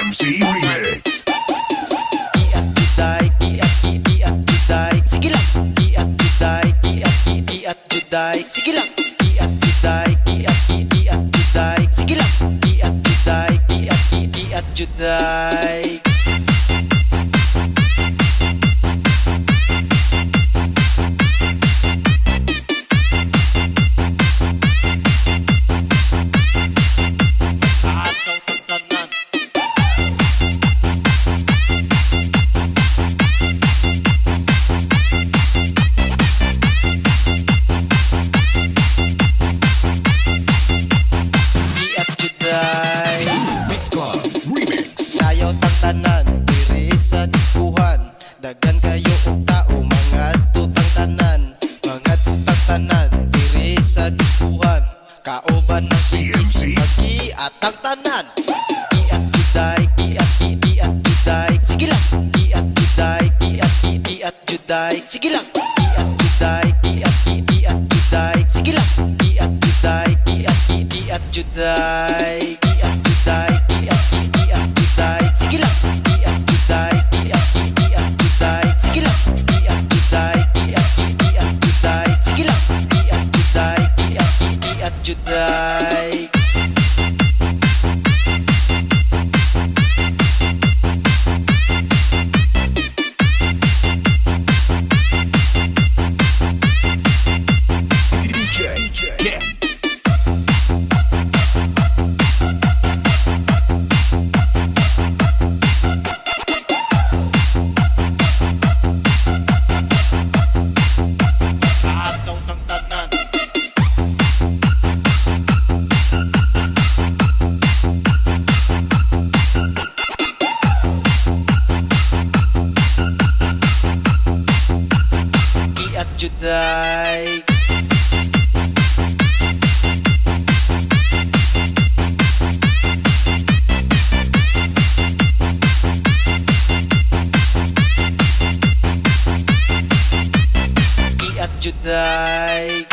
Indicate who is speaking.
Speaker 1: CMC Remix.
Speaker 2: Iat juday, iat juday. Sige lang. Iat juday, iat juday. Sige lang. Iat juday, iat juday. Sige lang. Iat juday, iat juday. Sayaw tanan diri sa diskuhan. Dagan kayo og tao mga tutang tanan diri sa diskuhan. Kauban na
Speaker 1: CMC.
Speaker 2: Pag-iatang tanan. Iat juday, iat juday. Sige lang. Iat juday, iat juday. Sige lang. Iat juday, iat juday. Sige lang. Iat juday, iat juday. Iat juday, iat juday. Sige lang. Iat juday, iat juday. Sige lang. Iat juday, iat juday. Sige lang. Iat juday, iat juday.
Speaker 1: DJ, yeah.
Speaker 2: Ataw tang tanan. Iat juday. Iat juday.